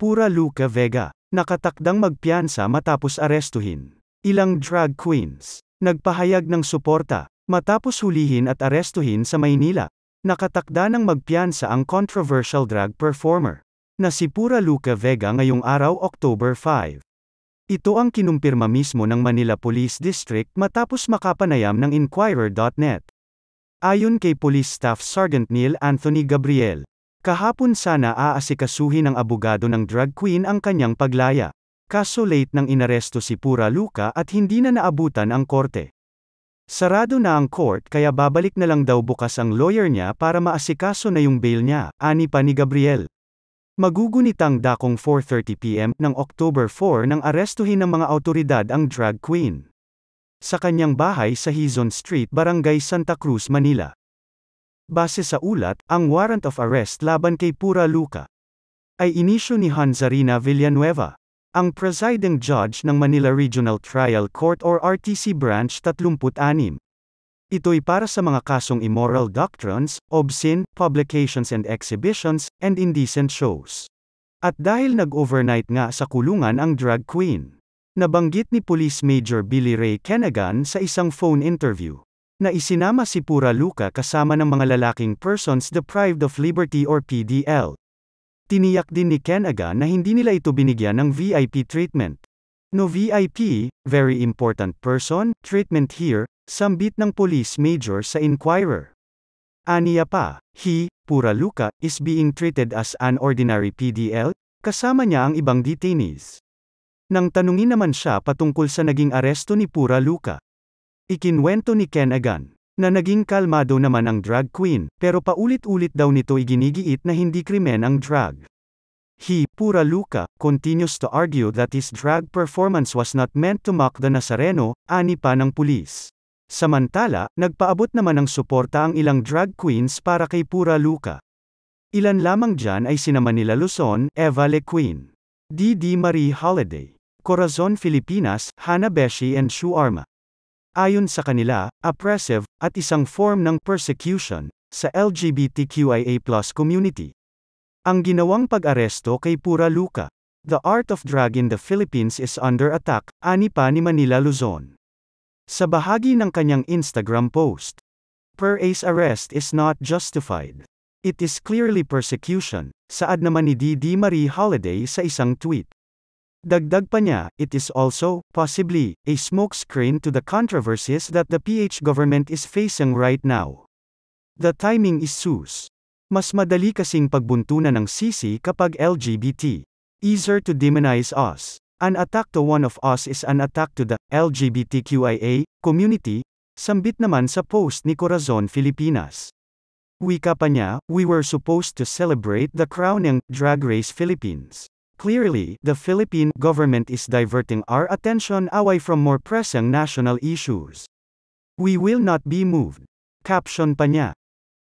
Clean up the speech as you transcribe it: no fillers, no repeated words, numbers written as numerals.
Pura Luca Vega, nakatakdang magpiyansa matapos arestuhin. Ilang drag queens, nagpahayag ng suporta, matapos hulihin at arestuhin sa Maynila. Nakatakda ng magpiyansa ang controversial drag performer, na si Pura Luca Vega ngayong araw October 5. Ito ang kinumpirma mismo ng Manila Police District matapos makapanayam ng Inquirer.net. Ayon kay Police Staff Sergeant Neil Anthony Gabriel, kahapon sana aasikasuhin ng abogado ng drag queen ang kanyang paglaya. Kaso late nang inaresto si Pura Luca at hindi na naabutan ang korte. Sarado na ang court kaya babalik na lang daw bukas ang lawyer niya para maasikaso na yung bail niya, ani pa ni Gabriel. Magugunitang dakong 4:30 PM ng October 4 nang arestuhin ng mga awtoridad ang drag queen sa kanyang bahay sa Hizon Street, Barangay Santa Cruz, Manila. Base sa ulat, ang warrant of arrest laban kay Pura Luca ay inisyu ni Hanzarina Villanueva, ang presiding judge ng Manila Regional Trial Court or RTC Branch 36. Ito'y para sa mga kasong immoral doctrines, obscene, publications and exhibitions, and indecent shows. At dahil nag-overnight nga sa kulungan ang drag queen, nabanggit ni Police Major Billy Ray Kenegan sa isang phone interview, na isinama si Pura Luca kasama ng mga lalaking persons deprived of liberty or PDL. Tiniyak din ni Kenegan na hindi nila ito binigyan ng VIP treatment. No VIP, very important person, treatment here, sambit ng Police Major sa Inquirer. Aniya pa, Pura Luca, is being treated as an ordinary PDL, kasama niya ang ibang detainees. Nang tanungin naman siya patungkol sa naging aresto ni Pura Luca, ikinwento ni Kenegan na naging kalmado naman ang drag queen, pero paulit-ulit daw nito iginigiit na hindi krimen ang drag. Pura Luca, continues to argue that his drag performance was not meant to mock the Nazareno, ani pa ng pulis. Samantala, nagpaabot naman ng suporta ang ilang drag queens para kay Pura Luca. Ilan lamang dyan ay sina Manila Luzon, Eva Le Queen, Dee Marie Holiday, Corazon Filipinas, Hannah Beshi and Shu Arma. Ayon sa kanila, oppressive, at isang form ng persecution, sa LGBTQIA+ community. Ang ginawang pag-aresto kay Pura Luca. The art of drag in the Philippines is under attack, ani pa ni Manila Luzon. Sa bahagi ng kanyang Instagram post, Pura's arrest is not justified. It is clearly persecution, saad naman ni Dee Marie Holiday sa isang tweet. Dagdag pa niya, it is also, possibly, a smokescreen to the controversies that the PH government is facing right now. The timing is sus. Mas madali kasing pagbuntunan ng sisi kapag LGBT. Easier to demonize us. An attack to one of us is an attack to the LGBTQIA community, sambit naman sa post ni Corazon Filipinas. Wika pa niya, we were supposed to celebrate the crowning Drag Race Philippines. Clearly, the Philippine government is diverting our attention away from more pressing national issues. We will not be moved. Caption pa niya.